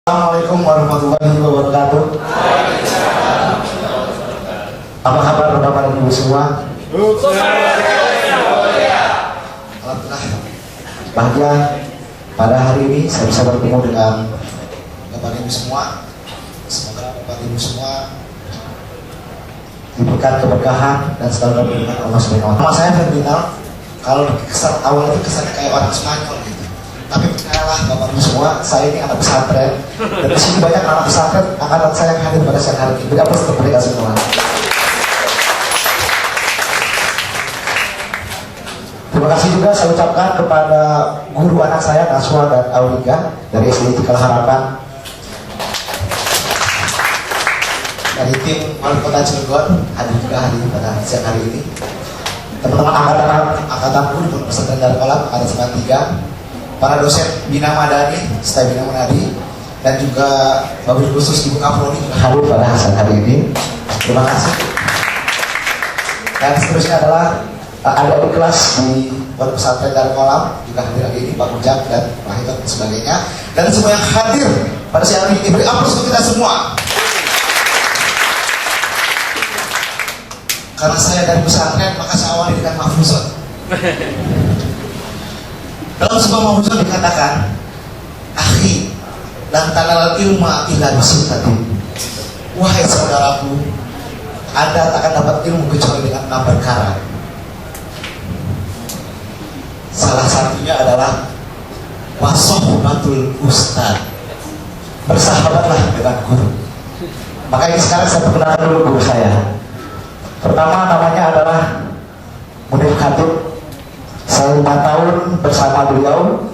Assalamualaikum warahmatullahi wabarakatuh. Apa kabar Bapak dan Ibu semua? Alhamdulillah bahagia pada hari ini saya bisa bertemu dengan Bapak dan Ibu semua. Semoga Bapak dan Ibu semua diberikan keberkahan dan selalu diberikan Allah Subhanahu wa Ta'ala. Nama saya Ferdinand. Kalau kesan awal itu kesannya kayak orang Spanyol gitu. Tapi percayalah Bapak Ibu semua, saya ini anak pesantren dan di sini banyak anak pesantren angkatan saya yang hadir pada siang hari ini. Beri aplaus untuk mereka semua. Terima kasih juga saya ucapkan kepada guru anak saya Naswa dan Auliga dari SD Tikal Harapan, dari tim Wali Kota Cilegon hadir juga hari ini pada siang hari ini. Teman-teman angkatan guru pesantren Darul Qalam angkatan 93, para dosen Bina Madani, Staf Bina Madani, dan juga wabil khusus Ibu Afroni juga hadir pada siang hari ini. Terima kasih. Dan seterusnya adalah ada di kelas di Pondok Pesantren Darul Qalam juga hadir hari ini, Pak Ujang dan Pak Hitot dan sebagainya, dan semua yang hadir pada siang hari ini. Beri aplaus untuk kita semua. Karena saya dari pesantren, maka saya awali dengan mahfuzon. Dalam sebuah mahfuzon dikatakan, akhi, lan tanal ilma illa bisunnatin. Wahai saudaraku, Anda tak akan dapat ilmu kecuali dengan 6 perkara. Salah satunya adalah wasohbatul ustad, bersahabatlah dengan guru. Makanya sekarang saya perkenalkan dulu guru saya. Pertama namanya adalah Munir Khatib. Saya 5 tahun bersama beliau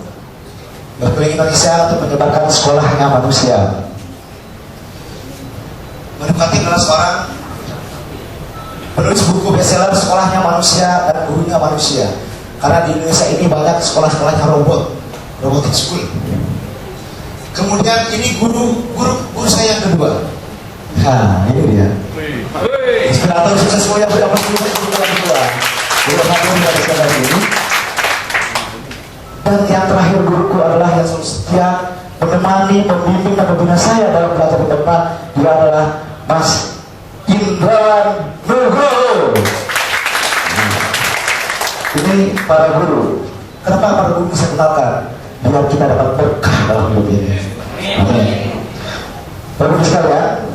berkeliling Indonesia untuk menyebarkan sekolahnya manusia. Munir Khatib adalah seorang penulis buku bestseller Sekolahnya Manusia dan Gurunya Manusia. Karena di Indonesia ini banyak sekolah-sekolahnya robotic school. Kemudian ini guru saya yang kedua. Nah, ini dia. Inspirator sukses mulia berapa puluh guru yang kedua. Guru satu dari sekolah ini. Dan yang terakhir guruku adalah yang selalu setia menemani, membimbing dan membina saya dalam belajar di depan. Dia adalah Mas Indra Nugroho. Ini para guru. Kenapa para guru saya kenalkan? Biar kita dapat berkah dalam hidup ini. Amin. Bapak Ibu sekalian,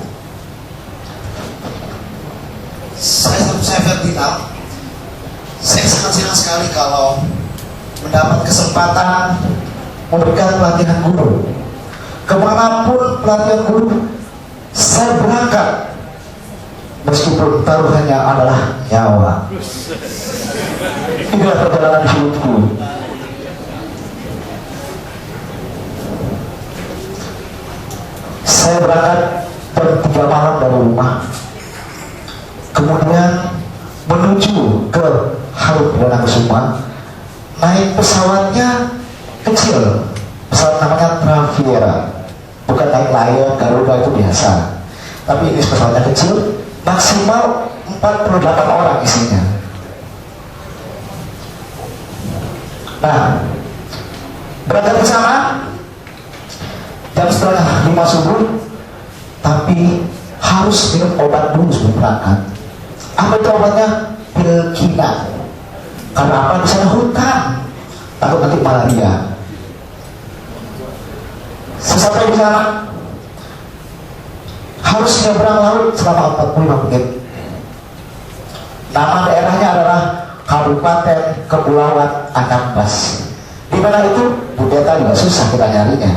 saya Ferdinand. Saya sangat senang sekali kalau mendapat kesempatan memberikan pelatihan guru. Kemanapun pelatihan guru saya berangkat, meskipun taruhannya adalah nyawa. Inilah perjalanan hidupku. Saya berangkat jam 3 malam dari rumah, kemudian menuju ke Harumperdana, naik pesawatnya kecil, pesawat namanya Traviera, bukan naik Lion, Garuda itu biasa, tapi ini pesawatnya kecil, maksimal 48 orang isinya. Nah, berangkat ke sana jam setengah 5 subuh, tapi harus minum obat dulu sebelum berangkat. Apa itu obatnya? Pilkina. Karena apa? Di sana hutan, takut nanti malaria. Sesampai di sana harus nyebrang laut selama 45 menit. Nama daerahnya adalah Kabupaten Kepulauan Anambas. Di mana itu? Budeta juga susah kita nyarinya.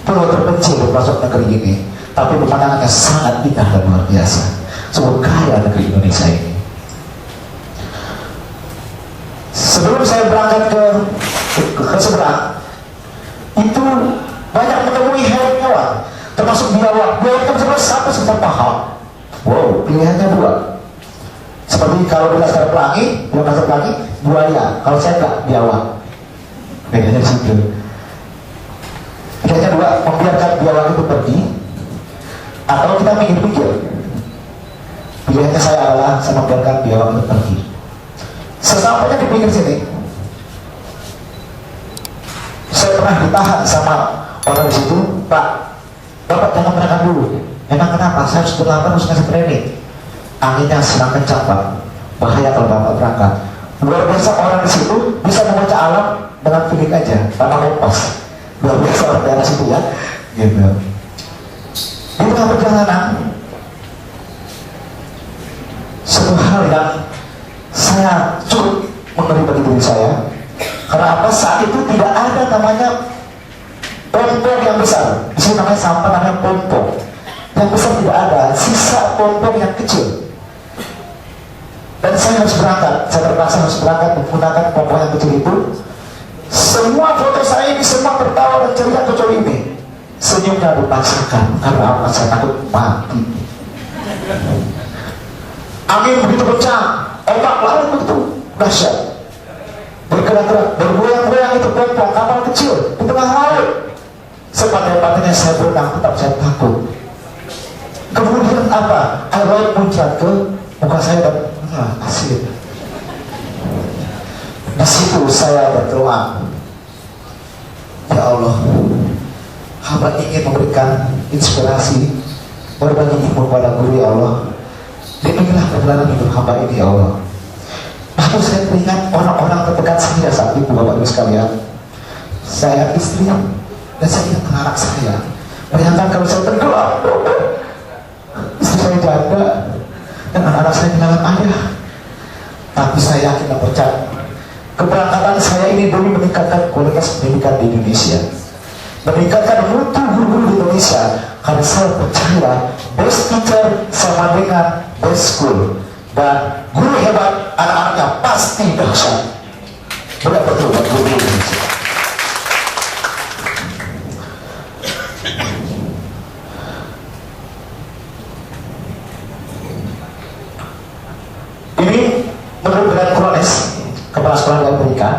Pulau terpencil termasuk negeri ini, tapi pemandangannya sangat indah dan luar biasa. Sungguh kaya negeri Indonesia ini. Sebelum saya berangkat ke seberang, itu banyak menemui hewan-hewan, termasuk biawak. Biawak itu bisa sampai sebesar paha. Wow, pilihannya 2. Seperti kalau di Laskar Pelangi, buaya. Kalau saya enggak, biawak. Bedanya di situ. Pilihannya 2, membiarkan biawak itu pergi, atau kita pikir-pikir. Pilihannya saya adalah saya membiarkan biawak itu pergi. Sesampainya di pinggir sini, saya pernah ditahan sama orang di situ. Pak, Bapak jangan berangkat dulu. Memang kenapa? Saya harus berlambat, harus ngasih training. Anginnya sedang kencang Pak, bahaya kalau Bapak berangkat. Luar biasa orang di situ bisa membaca alam dengan feeling aja, tanpa lepas. Luar biasa orang daerah situ ya, gitu. Di tengah perjalanan, satu hal yang saya cukup mengeri bagi diri saya, karena apa? Saat itu tidak ada namanya pompong yang besar. Di sini namanya sampah, namanya pompong. Yang besar tidak ada, sisa pompong yang kecil. Dan saya harus berangkat, saya terpaksa harus berangkat menggunakan pompong yang kecil itu. Semua foto saya ini semua tertawa dan ceria kecuali ini. Senyumnya dipaksakan, karena apa? Saya takut mati. Angin begitu kencang, ombak laut begitu dahsyat, bergerak-gerak, bergoyang-goyang itu pompong kapal kecil di tengah laut. Sepandai-pandainya saya berenang, tetap saya takut. Kemudian apa? Air laut muncrat ke muka saya dan asin. Di situ saya berdoa, ya Allah, hamba ingin memberikan inspirasi, berbagi ilmu pada guru ya Allah. Demikianlah perjalanan hidup hamba ini ya Allah. Lalu saya teringat orang-orang terdekat saya saat itu, Bapak Ibu sekalian. Saya istri dan saya ingat anak saya. Bayangkan kalau saya tenggelam, istri saya janda dan anak-anak saya kehilangan ayah. Tapi saya yakin dan percaya, keberangkatan saya ini demi meningkatkan kualitas pendidikan di Indonesia, meningkatkan mutu guru-guru di Indonesia. Karena saya percaya best teacher sama dengan best school, dan guru hebat anak-anaknya pasti dahsyat. Benar betul buat guru Indonesia. Ini menurut Grant Krones, kepala sekolah di Amerika,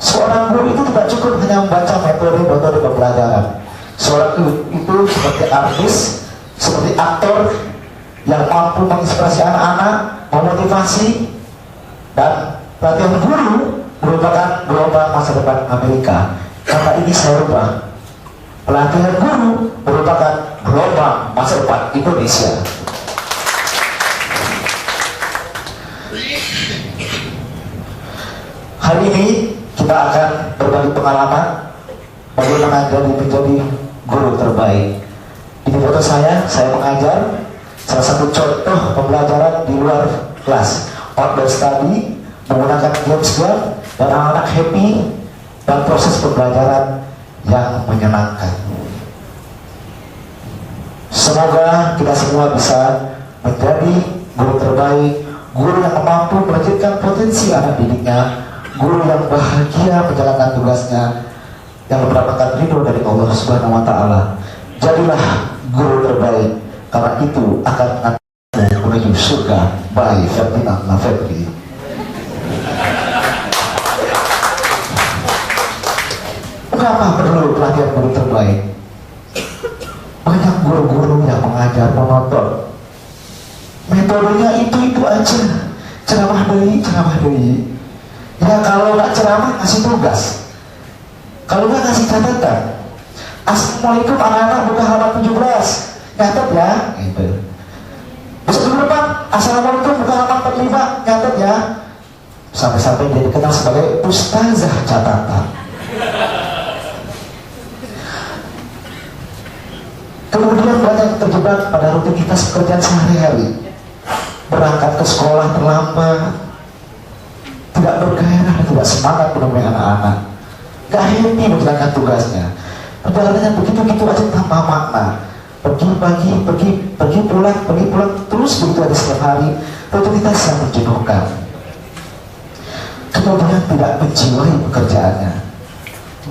seorang guru itu tidak cukup hanya membaca metode-metode pembelajaran. Seorang itu seperti artis, seperti aktor yang mampu menginspirasi anak-anak, memotivasi, dan pelatihan guru merupakan gelombang masa depan Amerika. Kata ini saya rubah, pelatihan guru merupakan gelombang masa depan Indonesia. Hari ini kita akan berbagi pengalaman bagaimana menjadi guru terbaik. Ini foto saya mengajar salah satu contoh pembelajaran di luar kelas, outdoor study, menggunakan games-game dan anak-anak happy dan proses pembelajaran yang menyenangkan. Semoga kita semua bisa menjadi guru terbaik, guru yang mampu melahirkan potensi anak didiknya, guru yang bahagia menjalankan tugasnya, yang mendapatkan ridho dari Allah Subhanahu wa Ta'ala. Jadilah guru terbaik, karena itu akan mengantarmu menuju surga. By Ferdinand Lafebvre. Mengapa perlu pelatihan guru terbaik? Banyak guru-guru yang mengajar monoton, metodenya itu aja, ceramah deui. Ya kalau nggak ceramah ngasih tugas, kalau nggak ngasih catatan. Assalamualaikum anak-anak, buka halaman 17, nyatet ya, gitu. Besok minggu depan, assalamualaikum, buka halaman 45, nyatet ya. Sampai-sampai dia dikenal sebagai ustazah catatan. Kemudian banyak terjebak pada rutinitas pekerjaan sehari-hari, berangkat ke sekolah terlambat, tidak bergairah, tidak semangat menemui anak-anak, gak happy menjalankan tugasnya. Perjalanannya begitu-begitu aja tanpa makna. Pergi pagi, pergi pulang, terus begitu ada setiap hari. Rutinitas yang menjenuhkan. Kemudian tidak menjiwai pekerjaannya.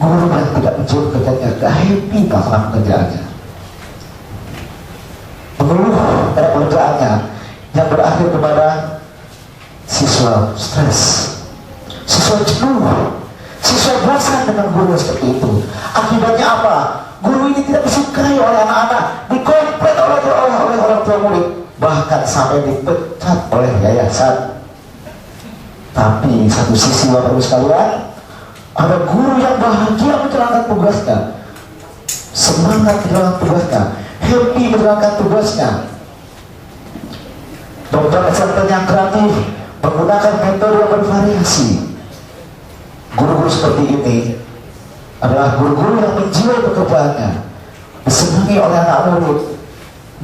Guru yang tidak menjiwai pekerjaannya, gak happy melakukan pekerjaannya. Mengeluh pada pekerjaannya yang berakhir kepada siswa stres, siswa jenuh, siswa bosan dengan guru seperti itu. Akibatnya apa? Guru ini tidak disukai oleh anak-anak, dikomplet oleh orang tua murid, bahkan sampai dipecat oleh yayasan. Tapi satu sisi Bapak Ibu sekalian, ada guru yang bahagia menjalankan tugasnya. semangat dalam tugasnya, happy menjalankan tugasnya. Dokter kesehatan yang kreatif menggunakan metode yang bervariasi. Guru-guru seperti ini adalah guru-guru yang menjiwai pekerjaannya, disenangi oleh anak murid,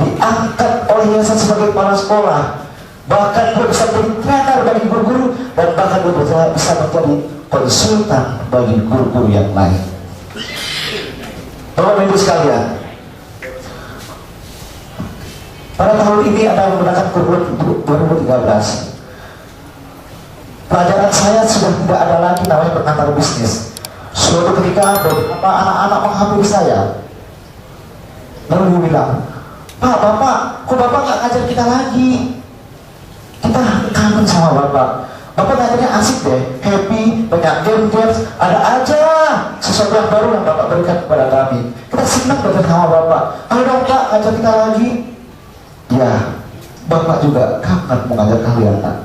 diangkat oleh yayasan sebagai kepala sekolah, bahkan dia bisa menjadi trainer bagi guru-guru, dan bahkan dia bisa menjadi konsultan bagi guru-guru yang lain. Bapak Ibu sekalian, pada tahun ini Anda menggunakan kurikulum 2013. Pelajaran saya sudah tidak ada lagi namanya pengantar bisnis. Suatu ketika beberapa anak-anak menghampiri saya, lalu dia bilang, "Pak, Bapak, kok Bapak nggak ngajar kita lagi? Kita kangen sama Bapak. Bapak ngajarnya asik deh, happy, banyak games, ada aja sesuatu yang baru yang Bapak berikan kepada kami. Kita senang belajar sama Bapak. Ayo dong Pak, ngajar kita lagi." Ya, Bapak juga kapan mengajar kalian, Pak?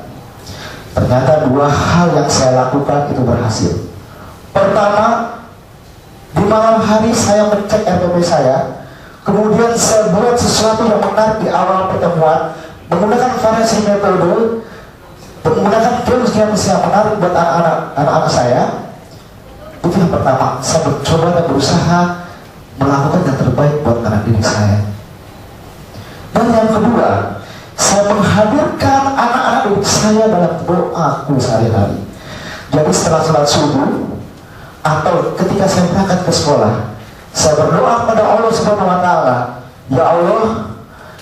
Ternyata dua hal yang saya lakukan itu berhasil. Pertama, di malam hari saya mengecek RPP saya, kemudian saya buat sesuatu yang menarik di awal pertemuan, menggunakan variasi metode, menggunakan games yang menarik buat anak-anak saya. Itu yang pertama, saya mencoba dan berusaha melakukan yang terbaik buat anak didik saya. Dan yang kedua, saya menghadirkan anak-anak didik saya dalam doaku sehari-hari. Jadi setelah sholat subuh atau ketika saya berangkat ke sekolah, saya berdoa kepada Allah Subhanahu wa Ta'ala, "Ya Allah,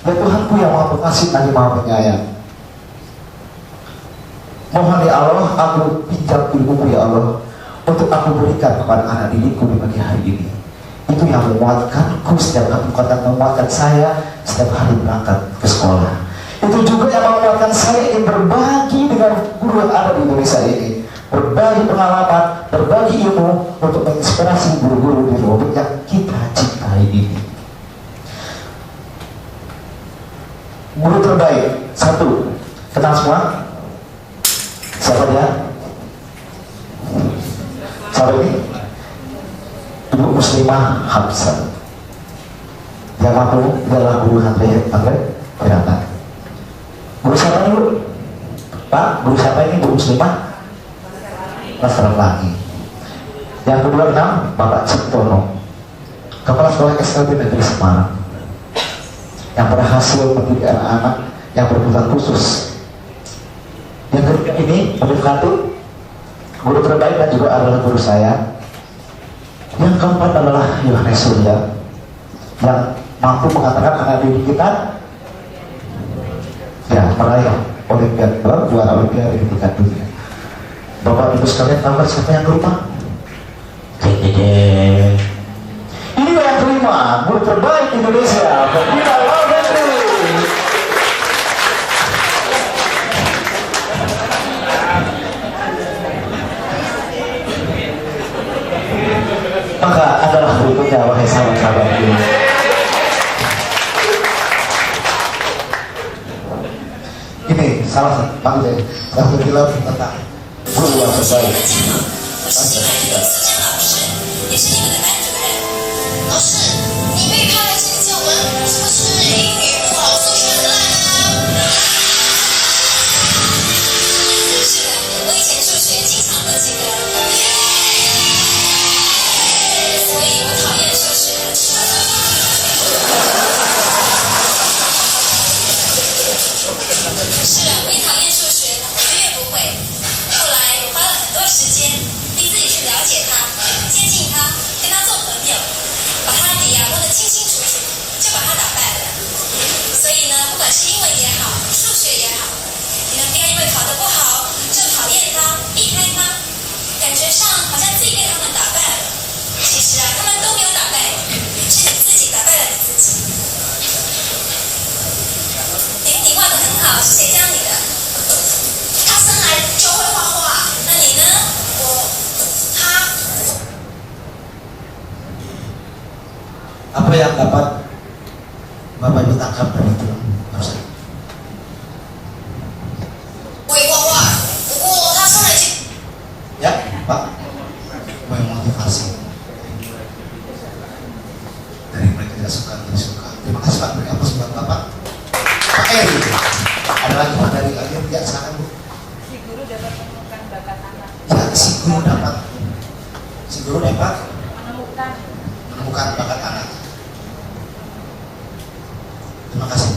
ya Tuhanku yang Maha Pengasih lagi Maha Penyayang. Mohon ya Allah, aku pinjam ilmu ya Allah untuk aku berikan kepada anak didikku di pagi hari ini." Itu yang menguatkanku setiap hari, bukan menguatkan saya setiap hari berangkat ke sekolah. Itu juga yang menguatkan saya ingin berbagi dengan guru yang ada di Indonesia ini, berbagi pengalaman, berbagi ilmu untuk menginspirasi guru-guru di Republik yang kita cintai ini. Guru terbaik satu, kenal semua? Siapa dia? Siapa ini? Ibu Muslimah Hamzah. Yang aku adalah guru Andre Pirata. Guru siapa dulu? Pak, guru siapa ini? Guru Muslimah Mas Ramlangi. Yang kedua kenal Bapak Ciptono, Kepala Sekolah SLB Negeri Semarang, yang berhasil mendidik anak-anak yang berkebutuhan khusus. Yang ketiga ini Ibu Katu, guru terbaik dan juga adalah guru saya. Yang keempat adalah Yohanes Surya, yang mampu mengatakan anak didik kita ya meraih Olimpiade, juara Olimpiade di tingkat dunia. Bapak Ibu sekalian, tahu siapa yang kelima? Ini yang kelima, guru terbaik Indonesia, Pembina Laundry. Maka adalah berikutnya, wahai sahabat-sahabatku. Ini salah satu film tentang guru yang terbaik. Apa yang dapat Bapak Ibu tangkap dari itu? Ya, Pak, mau motivasi. tidak suka, tidak suka. Terima kasih Pak, beri aplaus buat Bapak. Pak Eri, ada lagi Pak dari kalian? Ya, silakan Bu. Si guru dapat menemukan bakat anak. Ya, si guru dapat Menemukan bakat anak. Terima kasih.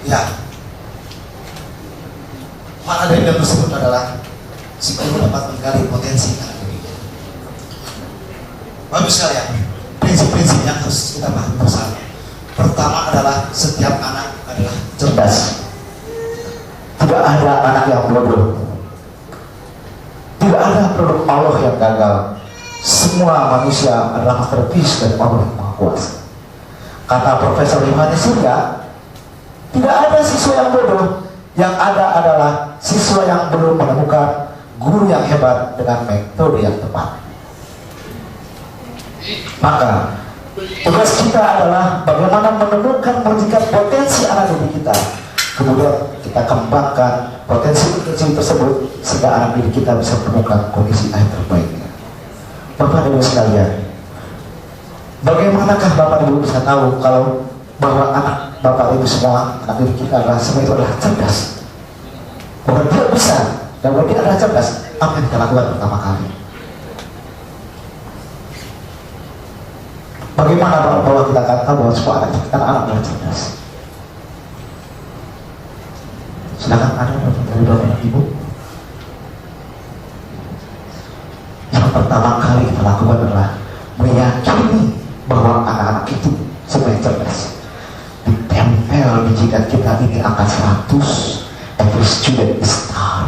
Ya, makna dari dalam tersebut adalah si guru dapat menggali potensi anak dirinya. Bagus sekalian, prinsip-prinsip yang harus kita pahami bersama. Pertama adalah setiap anak adalah cerdas. Tidak ada anak yang bodoh. Tidak ada produk Allah yang gagal. Semua manusia adalah masterpiece dari Allah yang Maha Kuasa. Kata Profesor Yohanes Surya, tidak ada siswa yang bodoh. Yang ada adalah siswa yang belum menemukan guru yang hebat dengan metode yang tepat. Maka tugas kita adalah bagaimana menemukan mewujudkan potensi anak didik kita. Kemudian kita kembangkan potensi tersebut sehingga anak didik kita bisa menemukan kondisi akhir terbaiknya. Bapak dan Ibu sekalian, bagaimanakah Bapak dan Ibu bisa tahu kalau bahwa anak Bapak Ibu semua, anak didik kita adalah semua itu adalah cerdas? Bahwa dia bisa dan bahwa dia adalah cerdas, apa yang kita lakukan pertama kali? Bagaimana bahwa kita akan tahu bahwa semua anak adalah cerdas? Silakan ada dari Bapak dan Ibu. Yang pertama kali kita lakukan adalah meyakini bahwa anak-anak itu sebenarnya cerdas. Ditempel di jidat kita ini angka 100. Every student is star.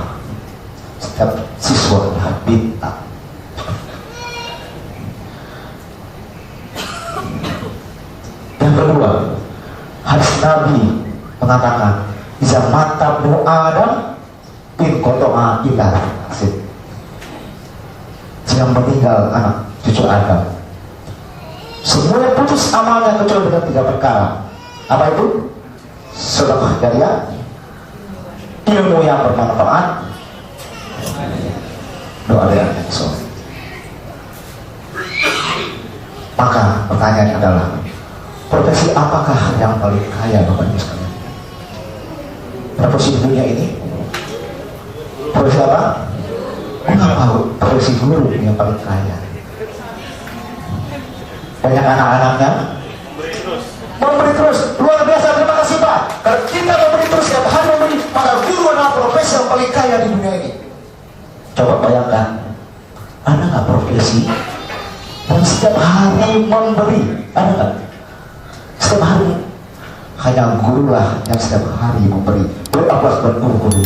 Setiap siswa adalah bintang. Yang kedua, hadis Nabi mengatakan, "Iza mata bu Adam in kotoa ilah asid." Jika meninggal anak cucu Adam, semuanya putus amalnya kecuali dengan 3 perkara. Apa itu? Sedekah jariah, ilmu yang bermanfaat, doa yang soleh. Maka pertanyaan adalah, profesi apakah yang paling kaya Bapak Ibu sekalian? Profesi di dunia ini? Profesi apa? Mengapa profesi guru yang paling kaya? Banyak anak-anaknya memberi terus, luar biasa. Terima kasih Pak. Kalau kita memberi terus, setiap hari memberi, maka guru adalah profesi yang paling kaya di dunia ini. Coba bayangkan, ada nggak profesi yang setiap hari memberi? Ada nggak? Setiap hari. Hanya guru lah yang setiap hari memberi. Beri aplaus buat guru-guru.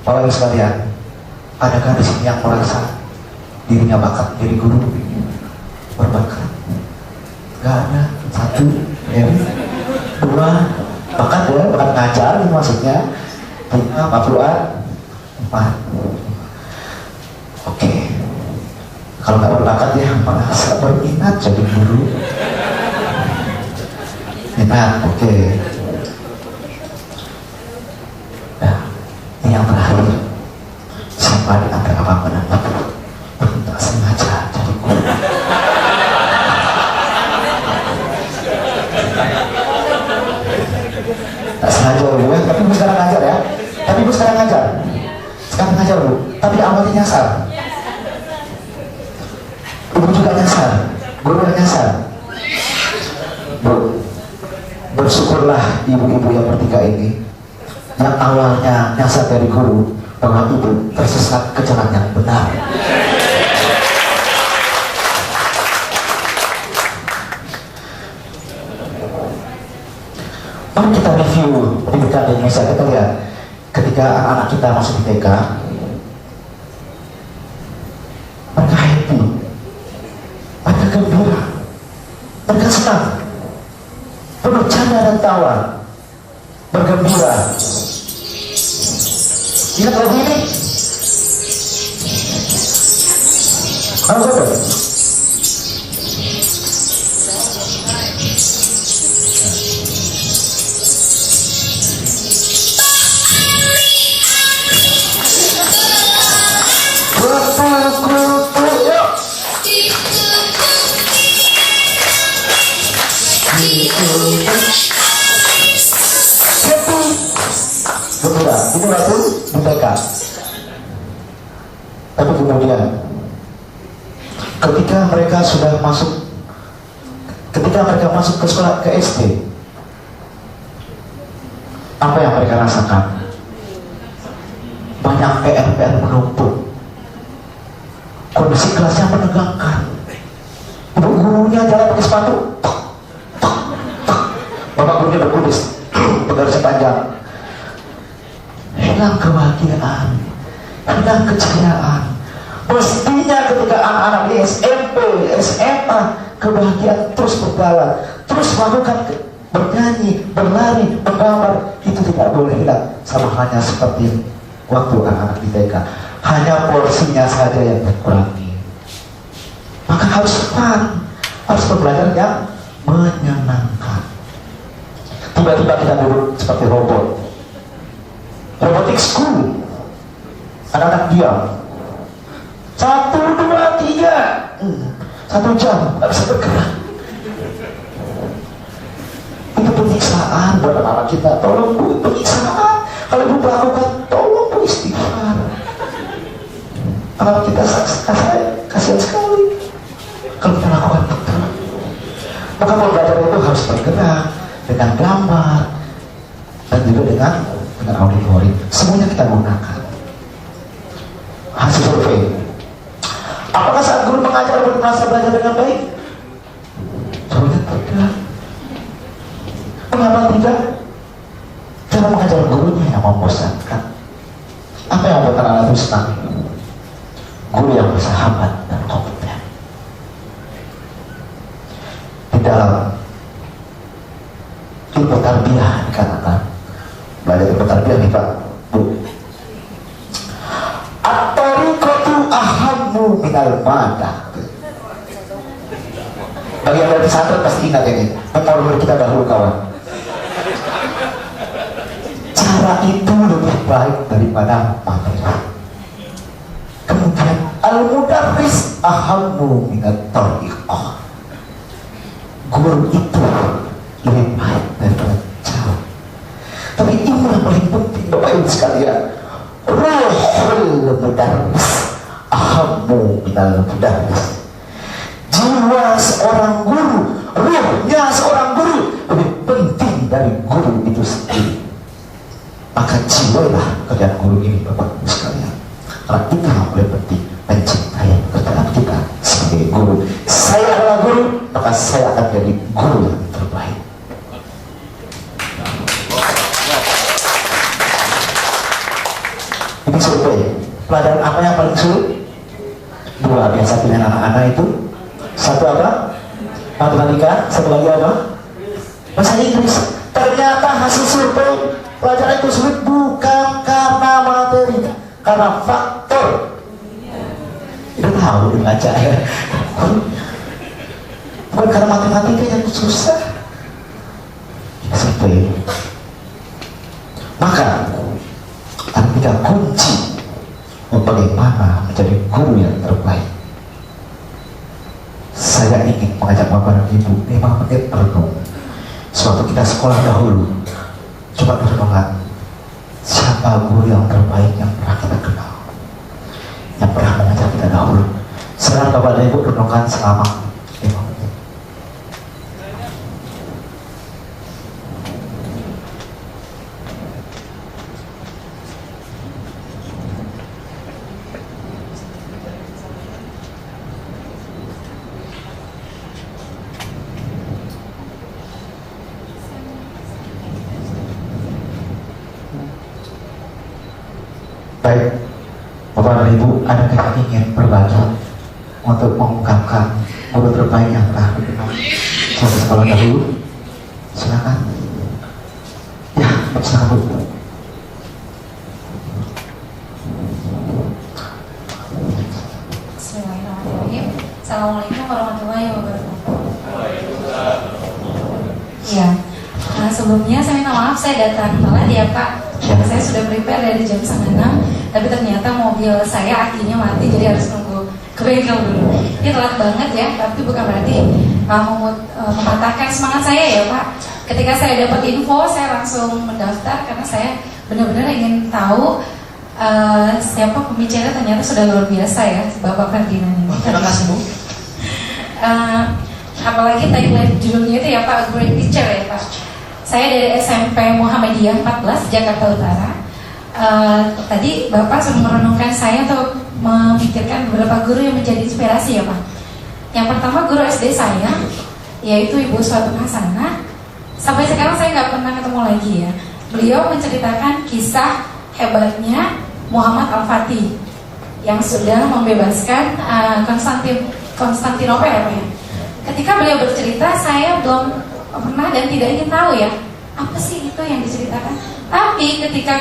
Bapak Ibu sekalian, adakah di sini yang merasa dirinya bakat jadi guru? Berbakat? Gak ada. 1, ya. 2, bakat ya, bakat ngajar maksudnya. 5, Pak Fuad. 4. Oke. Kalau nggak berbakat ya merasa berminat jadi guru. Minat, oke. Nah, ini yang terakhir. Siapa di antara Bapak dan Ibu tak sengaja jadi guru? Tak sengaja Bu, tapi Bu sekarang ngajar ya. Tapi Bu sekarang ngajar. Sekarang ngajar Bu, tapi awalnya nyasar. Ibu juga nyasar, guru juga nyasar. Bu, bersyukurlah ibu-ibu yang bertiga ini yang awalnya nyasar dari guru, bahwa ibu tersesat ke jalan yang benar. Mari kita review pendidikan di Indonesia. Kita lihat ketika anak-anak kita masuk di TK, mereka happy, mereka gembira, mereka senang, penuh canda dan tawa, bergembira. Ingat lagu ini? Kalau betul? Bapakku Betul, ini waktu di TK. Tapi kemudian ketika mereka masuk ke sekolah, ke SD, apa yang mereka rasakan? Banyak PR menumpuk, kondisi kelasnya menegangkan, ibu gurunya jalan pakai sepatu, bapak gurunya berkudis, bergaris panjang. Hilang kebahagiaan, hilang keceriaan. Mestinya ketika anak-anak di SMP, SMA, kebahagiaan terus berjalan, terus melakukan bernyanyi, berlari, menggambar, itu tidak boleh hilang. Sama halnya seperti waktu anak-anak di TK, hanya porsinya saja yang dikurangi. Maka harus fun, harus belajar yang menyenangkan. Tiba-tiba kita duduk seperti robot, robotik school, anak-anak diam. 1, 2, 3, 1 jam nggak bisa bergerak. Itu penyiksaan buat anak-anak kita. Tolong Bu, penyiksaan. Kalau ibu melakukan, tolong Bu, istighfar. Anak kita kasihan sekali kalau kita lakukan itu. Maka mau belajar itu harus bergerak dengan gambar dan juga dengan auditori. Semuanya kita gunakan. Hasil survei. Apakah saat guru mengajar guru merasa belajar dengan baik? Jawabannya tidak. Mengapa tidak? Cara mengajar gurunya yang membosankan. Apa yang membuat anak itu senang? Guru yang bersahabat dan kompeten. Di dalam ilmu tarbiyah dikatakan, belajar ilmu tarbiyah nih Pak, Bu. At-tariqatu ahammu minal madah. Bagi yang dari pesantren pasti ingat ini. Memori kita dahulu kawan. Cara itu lebih baik daripada materi. Kemudian al-mudarris ahammu minat tariqah. Guru itu lebih baik daripada cara. Tapi ilmu yang paling penting Bapak Ibu sekalian, ruhul mudarris ahammu minal mudarris. Jiwa seorang guru, ruhnya seorang guru lebih penting dari guru itu sendiri. Maka jiwalah kerjaan guru ini Bapak Ibu sekalian. Karena itu yang paling penting, mencintai pekerjaan kita sebagai guru. Saya adalah guru, maka saya akan jadi guru yang terbaik. Ini survei. Pelajaran apa yang paling sulit? 2 biasa pilihan anak-anak itu. 1 apa? Matematika. 1 lagi apa? Bahasa Inggris. Ternyata hasil survei pelajaran itu sulit bukan karena materi, karena faktor. Kita tahu dibaca ya. Bukan karena matematika yang susah. Survei. Maka kita kunci bagaimana menjadi guru yang terbaik. Saya ingin mengajak Bapak dan Ibu 5 menit merenung. Suatu kita sekolah dahulu, coba renungan siapa guru yang terbaik yang pernah kita kenal, yang pernah mengajar kita dahulu. Sekarang Bapak dan Ibu renungkan selama 5 menit. Baik, Bapak dan Ibu, adakah yang ingin berbagi untuk mengungkapkan guru terbaik yang telah dikenal suatu sekolah dahulu? Silakan. Ya, silakan Bu. Bismillahirrahmanirrahim. Assalamualaikum warahmatullahi wabarakatuh. Iya. Nah, sebelumnya saya minta maaf saya datang telat ya Pak. Saya sudah prepare dari jam 5:30, tapi ternyata mobil saya akinya mati, jadi harus nunggu ke bengkel dulu. Ini telat banget ya, tapi bukan berarti mematahkan semangat saya ya Pak. Ketika saya dapat info, saya langsung mendaftar karena saya benar-benar ingin tahu siapa pembicara. Ternyata sudah luar biasa ya Bapak Ferdinand ini. Terima kasih Bu. Apalagi tagline judulnya itu ya Pak, Great Teacher ya Pak. Saya dari SMP Muhammadiyah 14 Jakarta Utara. Tadi Bapak sudah merenungkan saya untuk memikirkan beberapa guru yang menjadi inspirasi ya Pak. Yang pertama guru SD saya, yaitu Ibu Suatun Hasanah. Sampai sekarang saya nggak pernah ketemu lagi ya. Beliau menceritakan kisah hebatnya Muhammad Al-Fatih yang sudah membebaskan Konstantinopel ya Pak ya. Ketika beliau bercerita, saya belum pernah dan tidak ingin tahu ya apa sih itu yang diceritakan. Tapi ketika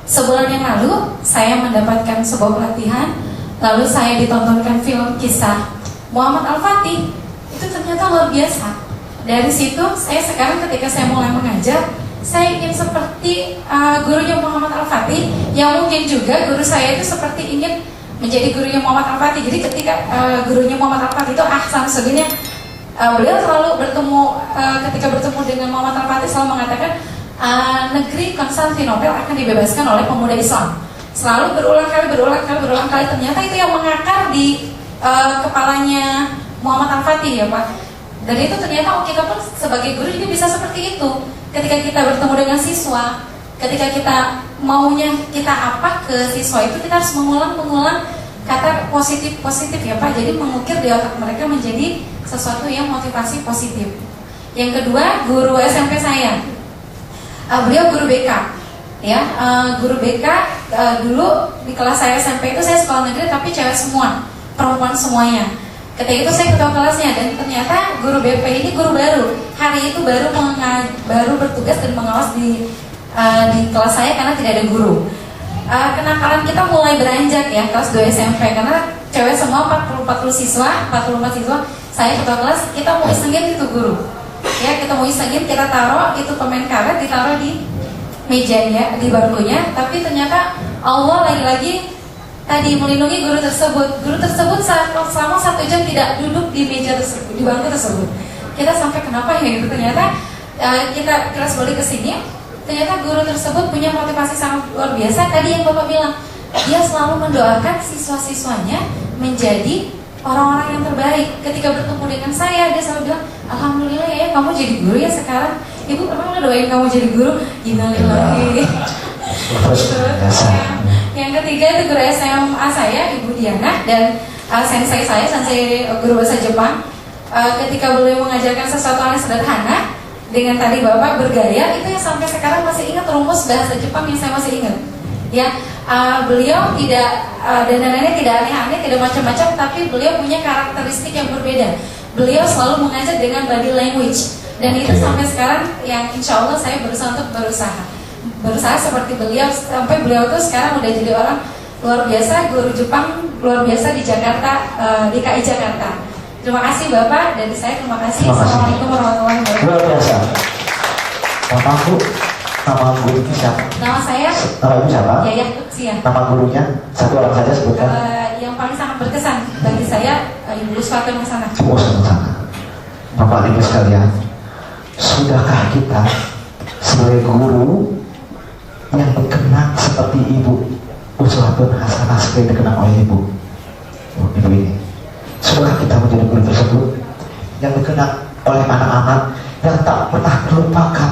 sebulan yang lalu saya mendapatkan sebuah pelatihan, lalu saya ditontonkan film kisah Muhammad Al-Fatih, itu ternyata luar biasa. Dari situ saya sekarang ketika saya mulai mengajar, saya ingin seperti gurunya Muhammad Al-Fatih, yang mungkin juga guru saya itu seperti ingin menjadi gurunya Muhammad Al-Fatih. Jadi ketika gurunya Muhammad Al-Fatih itu Ahsan Sudinnya, beliau selalu bertemu, ketika bertemu dengan Muhammad Al-Fatih selalu mengatakan negeri Konstantinopel akan dibebaskan oleh pemuda Islam. Selalu berulang kali, ternyata itu yang mengakar di kepalanya Muhammad Al-Fatih ya Pak. Dan itu ternyata kita pun sebagai guru juga bisa seperti itu. Ketika kita bertemu dengan siswa, ketika kita maunya kita apa ke siswa itu, kita harus mengulang kata positif ya Pak. Jadi mengukir di otak mereka menjadi sesuatu yang motivasi positif. Yang kedua, guru SMP saya, beliau guru BK ya. Guru BK dulu di kelas saya SMP itu saya sekolah negeri tapi cewek semua, perempuan semuanya. Ketika itu saya ketua kelasnya, dan ternyata guru BP ini guru baru. Hari itu baru bertugas dan mengawas di kelas saya karena tidak ada guru. Kenakalan kita mulai beranjak ya kelas 2 SMP, karena cewek semua 44 siswa, saya ketua kelas, kita mau isengin itu guru. Ya, kita mau isengin, kita taruh itu permen karet, ditaruh di mejanya, di bangkunya, tapi ternyata Allah lagi-lagi tadi melindungi guru tersebut. Guru tersebut selama 1 jam tidak duduk di meja tersebut, di bangku tersebut. Kita sampai kenapa ya itu, ternyata kita keras balik ke sini. Ternyata guru tersebut punya motivasi sangat luar biasa. Tadi yang Bapak bilang, dia selalu mendoakan siswa-siswanya menjadi orang-orang yang terbaik. Ketika bertemu dengan saya, dia selalu bilang, alhamdulillah ya kamu jadi guru ya sekarang. Ibu pernah ngedoain kamu jadi guru? Innalillahi. Yang ketiga itu guru SMA saya, Ibu Diana, dan sensei saya, sensei guru bahasa Jepang. Ketika beliau mengajarkan sesuatu yang sederhana dengan tadi Bapak bergaya, itu yang sampai sekarang masih ingat rumus bahasa Jepang yang saya masih ingat. Ya, beliau tidak dandanannya tidak aneh-aneh, tidak macam-macam, tapi beliau punya karakteristik yang berbeda. Beliau selalu mengajar dengan body language, dan itu sampai sekarang yang insya Allah saya berusaha untuk berusaha seperti beliau, sampai beliau tuh sekarang udah jadi orang luar biasa, guru Jepang luar biasa di Jakarta, DKI Jakarta. Terima kasih Bapak, dari saya terima kasih. Assalamualaikum warahmatullahi wabarakatuh. Luar biasa. Nama Bu, nama gurunya siapa? Nama saya Nama Ibu siapa? Yayah Tutsian. Nama gurunya satu orang saja sebutkan. Yang paling sangat berkesan bagi saya Ibu Suatun Hasanah. Oh, sama-sama. Bapak Ibu sekalian, sudahkah kita sebagai guru yang dikenang seperti Ibu Suatun Hasanah seperti dikenang oleh Ibu ini? Sudahkah kita menjadi guru tersebut yang dikenang oleh anak-anak yang tak pernah terlupakan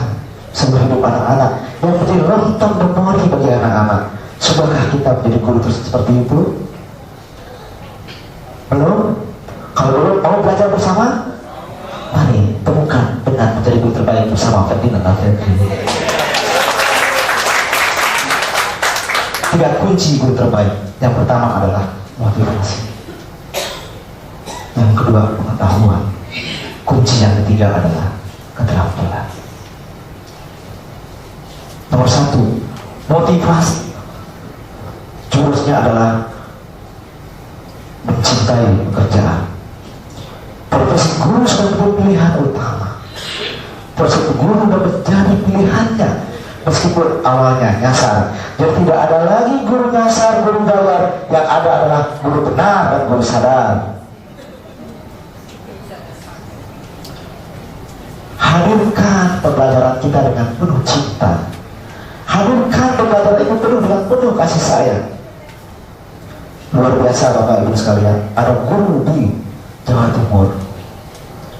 seumur hidup anak-anak, yang menjadi nonton memori bagi anak-anak? Sudahkah kita menjadi guru seperti itu? Belum? Kalau belum, mau belajar bersama? Mari temukan dengan menjadi guru terbaik bersama Ferdinand Alfredri. 3 kunci guru terbaik. Yang pertama adalah motivasi. Yang kedua pengetahuan. Kunci yang ketiga adalah keterampilan. Nomor 1, motivasi. Jurusnya adalah mencintai pekerjaan. Profesi guru sebagai pilihan utama. Profesi guru sudah menjadi pilihannya, meskipun awalnya nyasar. Jadi tidak ada lagi guru nyasar, guru gawar. Yang ada adalah guru benar dan guru sadar. Hadirkan pembelajaran kita dengan penuh cinta. Hadirkan pembelajaran itu penuh dengan penuh kasih sayang. Luar biasa Bapak Ibu sekalian, ada guru di Jawa Timur.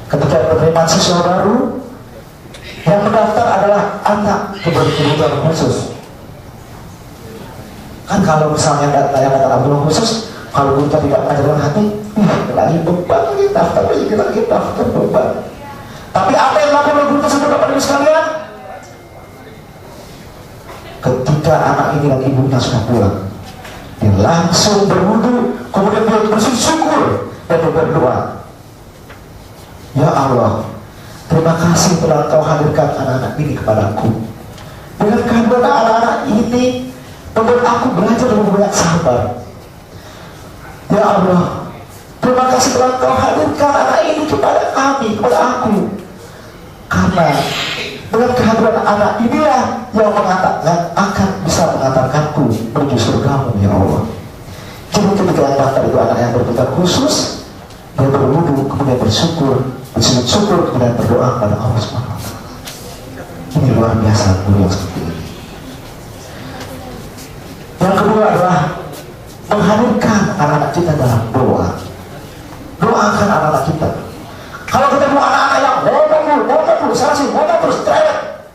Ketika penerimaan siswa baru, yang mendaftar adalah anak berkebutuhan khusus. Kan kalau misalnya yang datang kebutuhan khusus, kalau kita tidak mengajarkan hati, lagi beban lagi daftar lagi daftar beban. Tapi apa yang lakukan oleh guru tersebut Bapak Ibu sekalian? Ketika anak ini dan ibunya sudah pulang, dia langsung berwudu, kemudian dia bersyukur dan berdoa. Ya Allah, terima kasih telah Engkau hadirkan anak-anak ini kepadaku. Dengan kehadiran anak-anak ini membuat aku belajar lebih banyak sabar. Ya Allah, terima kasih telah Engkau hadirkan anak ini kepada kami, kepada aku. Karena dengan kehadiran anak inilah yang mengatakan akan bisa mengantarkanku menuju surgamu ya Allah. Jadi ketika yang daftar itu anak yang berkebutuhan khusus, dia berwudu, kemudian bersujud syukur, kemudian berdoa kepada Allah SWT. Ini luar biasa guru yang seperti ini. Yang kedua adalah menghadirkan anak-anak kita dalam doa. Doakan anak-anak kita. Kalau kita mau anak-anak yang ngomong salah sih, ngomong terus teriak,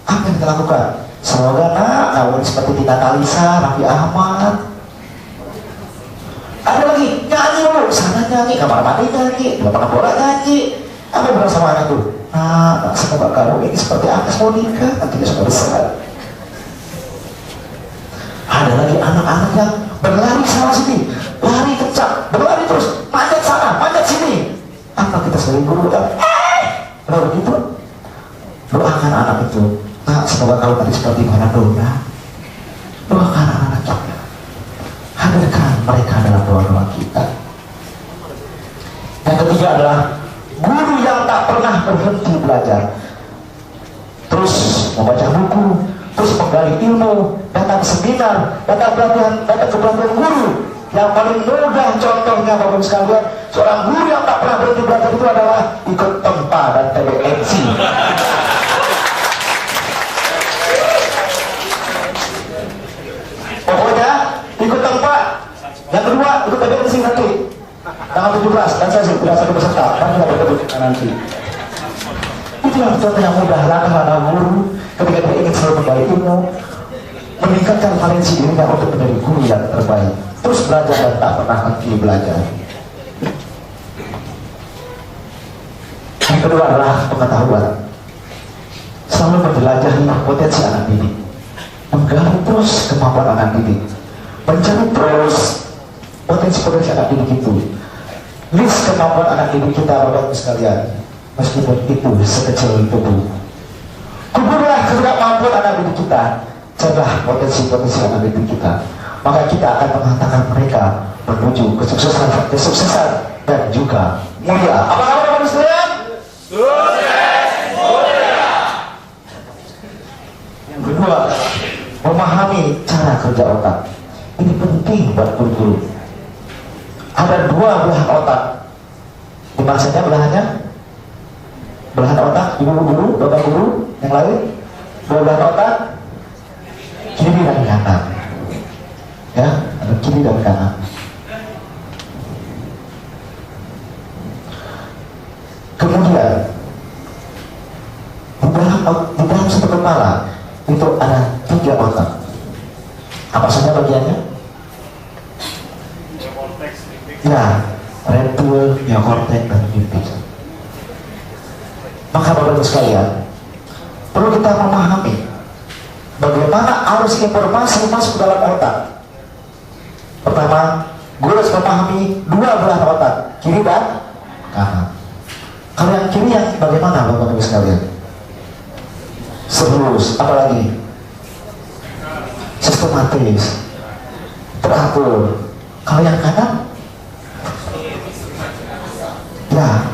apa yang kita lakukan? Semoga nak seperti Tina Talisa, Raffi Ahmad. Ada lagi nyanyi dulu, sana nyanyi, kamar mandi nyanyi, di lapangan bola nyanyi. Apa yang bilang sama anak tuh? Nah, semoga kamu ini seperti Agnes Monica, nantinya sudah besar. Ada lagi anak-anak yang berlari sana sini, lari kencang, berlari terus, manjat sana, manjat sini. Apa kita sebagai guru kan? Lalu begitu, doakan anak itu. Nah, semoga kau tadi seperti Maradona. Doakan anak-anak kita. Hadirkan mereka dalam doa-doa kita. Yang ketiga adalah guru yang tak pernah berhenti belajar. Terus membaca buku, terus menggali ilmu, datang seminar, datang ke pelatihan guru. Yang paling mudah contohnya Bapak Ibu sekalian, seorang guru yang tak pernah berhenti belajar itu adalah ikut tempa dan TBMC. Pokoknya ikut tempa. Yang kedua ikut TBMC nanti tanggal 17 dan saya tidak satu peserta, kan tidak berkebutuhan nanti. Itulah contoh yang mudah langkah guru ketika dia ingin selalu menggali ilmu, meningkatkan valensi dirinya untuk menjadi guru yang terbaik. Terus belajar dan tak pernah henti belajar. Yang kedua adalah pengetahuan. Selalu menjelajahi potensi anak didik, menggali terus kemampuan anak didik, mencari terus potensi-potensi anak didik itu. List kemampuan anak didik kita Bapak Ibu sekalian, meskipun itu sekecil tubuh. Kuburlah kemampuan anak didik kita, cegah potensi-potensi anak didik kita. Maka kita akan menghantarkan mereka menuju kesuksesan dan juga mulia. Apa kabar Bapak Ibu sekalian? Sukses mulia. Yang kedua, memahami cara kerja otak. Ini penting buat guru-guru. Ada dua belahan otak. Di mana saja belahannya? Belahan otak, ibu guru, bapak guru, yang lain. Dua belahan otak, kiri dan kanan. Ya, ada kiri dan kanan. Kemudian di dalam satu kepala itu ada 3 otak. Apa saja bagiannya? Ya, reptil, neokortex, dan limbik. Maka Bapak Ibu sekalian, perlu kita memahami bagaimana arus informasi masuk dalam otak. Pertama, guru harus memahami 2 belahan otak, kiri dan kanan. Kalau yang kiri yang bagaimana Bapak Ibu sekalian? Serius, apalagi sistematis, teratur. Kalau yang kanan, ya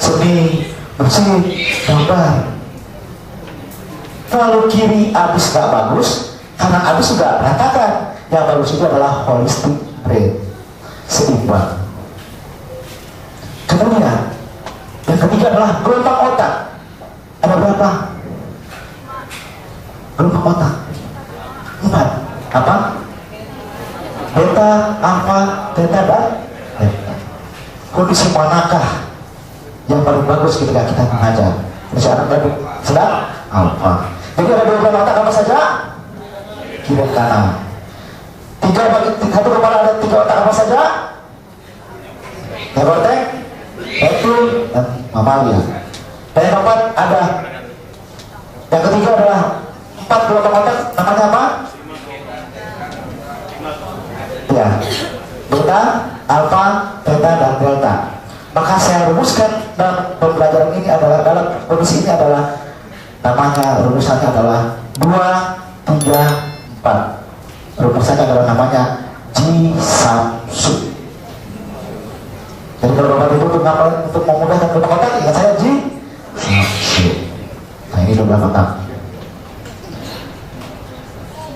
seni, bersih, gambar. Kalau kiri habis gak bagus, kanan habis juga berantakan. Yang bagus itu adalah holistic brain, seimbang. Kemudian yang ketiga adalah gelombang otak. Ada berapa? Berapa kotak? 4. Apa? Beta, alfa, theta, dan delta. Kondisi manakah yang paling bagus ketika kita mengajar? Kondisi anak baru sedang alfa. Jadi ada 12 kotak apa saja? Kiri kanan. 3 bagi 1 kepala ada 3 otak apa saja? Neokortek, Betul, dan mamalia. Dan yang keempat ada. Yang ketiga adalah 4 gelombang otak, namanya apa? Ya, beta, alfa, theta, dan delta. Maka saya rumuskan dalam pembelajaran ini adalah, dalam kondisi ini adalah, namanya rumusannya adalah 2, 3, 4. Rumusannya adalah namanya G-Samsu. Jadi kalau Bapak Ibu untuk memudahkan gelombang otak, ingat saya G-Samsu. Nah ini 12 otak.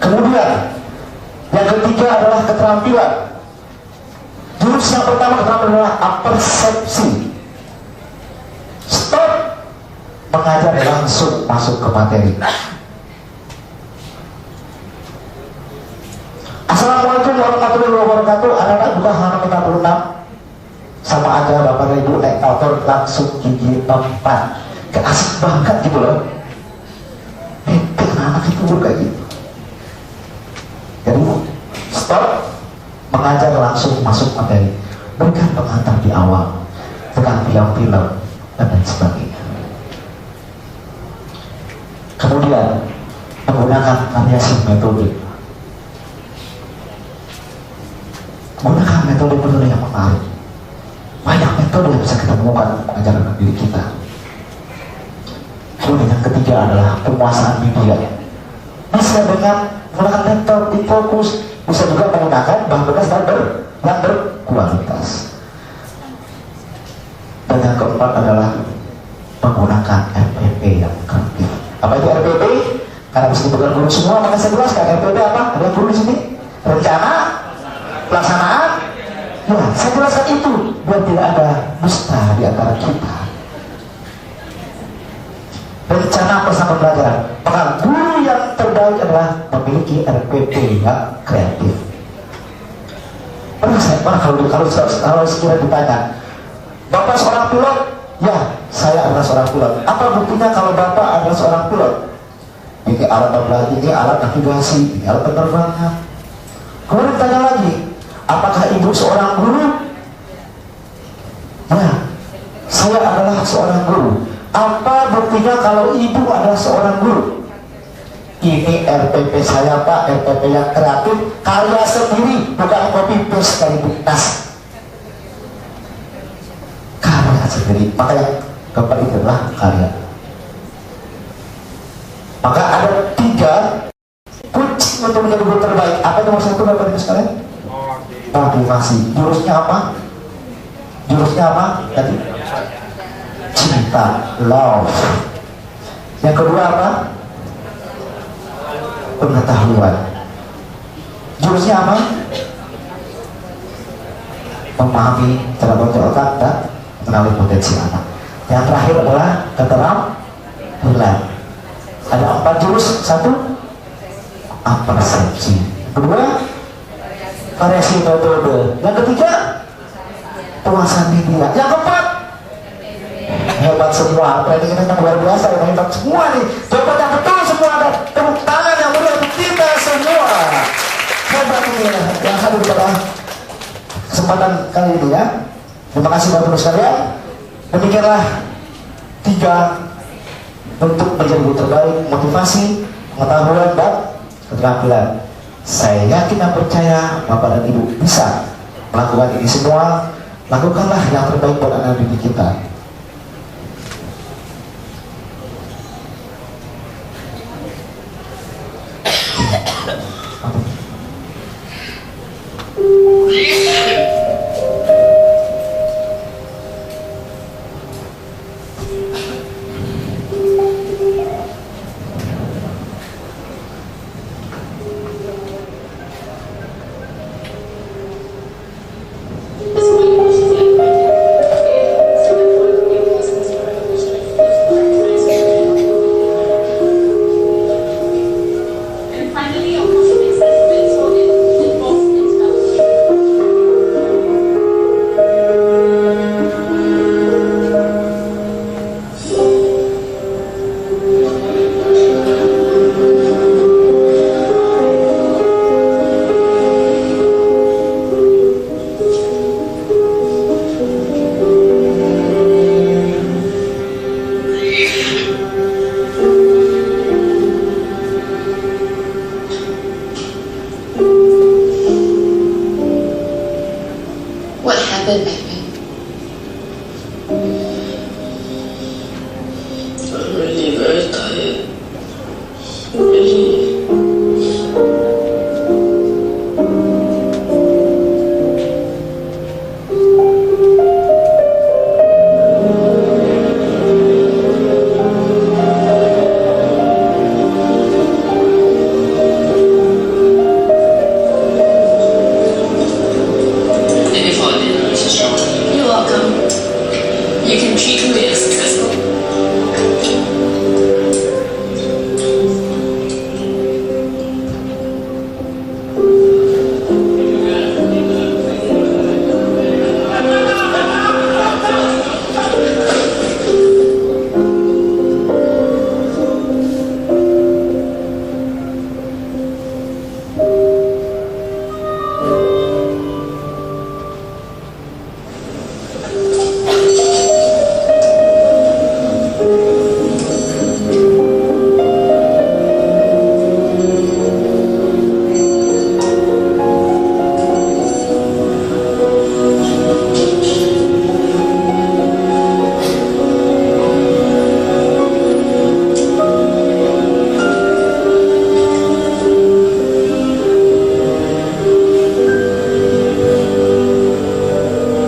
Kemudian yang ketiga adalah keterampilan. Jurus yang pertama keterampilan adalah apersepsi. Stop mengajar langsung masuk ke materi. Assalamualaikum warahmatullahi wabarakatuh. Anak-anak buka halaman 56. Sama aja Bapak Ibu naik motor langsung gigi 4. Gak asik banget gitu loh. Anak itu juga gitu. Jadi stop mengajar langsung masuk materi. Berikan pengantar di awal tentang film-film dan lain sebagainya. Kemudian menggunakan variasi metode. Gunakan metode-metode yang menarik. Banyak metode yang bisa kita temukan mengajarkan diri kita. Kemudian yang ketiga adalah penguasaan media. Bisa dengan menggunakan laptop di fokus, bisa juga menggunakan bahan bekas yang berkualitas. Dan yang keempat adalah menggunakan RPP yang kreatif. Apa itu RPP? Karena mesti bukan guru semua, maka saya jelaskan RPP apa? Ada yang guru di sini? Rencana pelaksanaan. Ya, saya jelaskan itu biar tidak ada dusta di antara kita. Rencana pelaksanaan pembelajaran. Maka guru yang terbaik adalah memiliki RPP yang kreatif. Pernah kalau sekiranya ditanya, Bapak seorang pilot? Ya, saya adalah seorang pilot. Apa buktinya kalau Bapak adalah seorang pilot? Ini alat pembelajaran, ini alat navigasi, ini alat penerbangan. Kemudian ditanya lagi, apakah ibu seorang guru? Ya, saya adalah seorang guru. Apa buktinya kalau ibu adalah seorang guru? Ini RPP saya Pak, RPP yang kreatif, karya sendiri, bukan copy paste dari Buknas. Karya sendiri, maka yang keempat itu adalah karya. Maka ada 3 kunci untuk menjadi guru terbaik. Apa yang nomor 1 Bapak Ibu sekalian? Motivasi. Jurusnya apa? Jurusnya apa? Tadi cinta, love. Yang kedua apa? Pengetahuan. Jurusnya apa? Memahami cara bekerja otak dan mengenali potensi anak. Yang terakhir adalah keterampilan. Ada 4 jurus. 1, apersepsi. Kedua, variasi metode. Yang ketiga, penguasaan media. Yang keempat, hebat semua. Training ini memang luar biasa, hebat semua nih. Jawaban yang betul semua, ada tepuk tangan yang mulia untuk kita semua. Hebat ini yang hadir pada kesempatan kali ini ya. Terima kasih Bapak Ibu sekalian. Demikianlah 3 untuk menjadi guru terbaik: motivasi, pengetahuan, dan keterampilan. Saya yakin dan percaya Bapak dan Ibu bisa melakukan ini semua. Lakukanlah yang terbaik buat anak didik kita. feel maybe. I'm really very tired. Really. Thank you for the dinner, Mrs. Shaw. You're welcome. You can treat me as successful.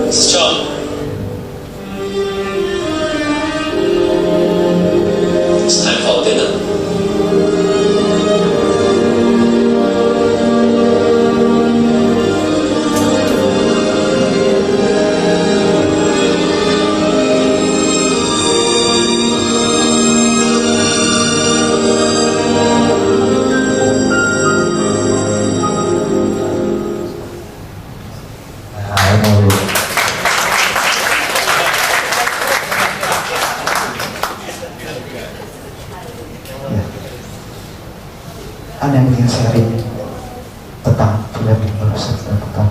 Mrs. John. It's time for dinner. Nah, ini ya. Ada yang ingin sharing tentang film yang baru saya tonton?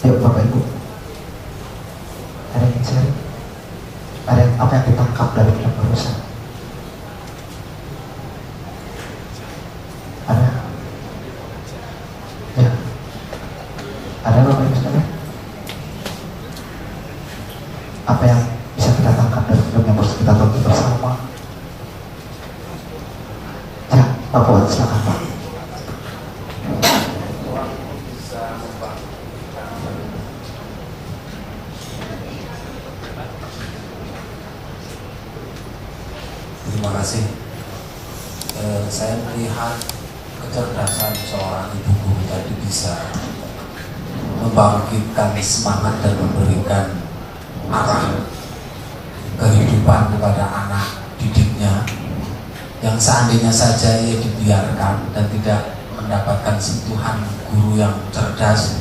Yuk Bapak Ibu, ada yang ingin sharing? Ada yang, apa yang ditangkap dari film barusan? Ada? Ya. Ada Bapak Ibu sekalian? Apa yang bisa kita tangkap dari film yang baru kita tonton bersama? Ya, Bapak, silakan Pak. Terima kasih. Saya melihat kecerdasan seorang ibu guru tadi bisa membangkitkan semangat dan memberikan arah kehidupan kepada anak didiknya yang seandainya saja ia dibiarkan dan tidak mendapatkan sentuhan guru yang cerdas,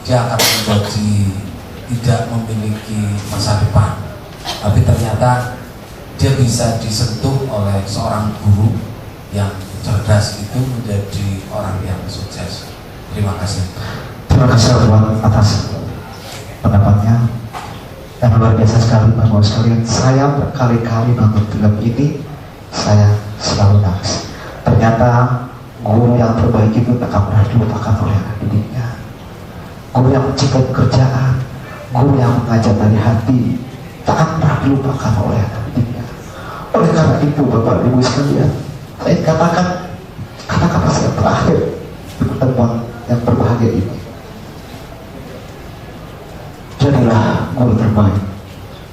dia akan menjadi tidak memiliki masa depan. Tapi ternyata dia bisa disentuh oleh seorang guru yang cerdas itu menjadi orang yang sukses. Terima kasih. Terima kasih Tuhan atas pendapatnya yang luar biasa sekali Bapak sekalian. Saya berkali-kali nonton film ini, saya selalu nangis. Ternyata guru yang terbaik itu tak akan pernah dilupakan oleh anak didiknya. Guru yang mencintai pekerjaan, guru yang mengajar dari hati, tak akan pernah dilupakan oleh anak didiknya. Oleh karena itu Bapak Ibu sekalian, saya katakan kata-kata saya terakhir di pertemuan yang berbahagia ini. Jadilah guru terbaik,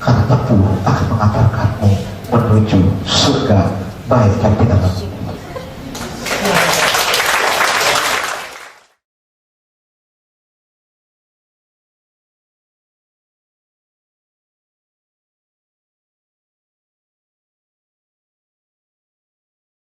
karena tepuh akan mengantarkanmu menuju surga baik yang kita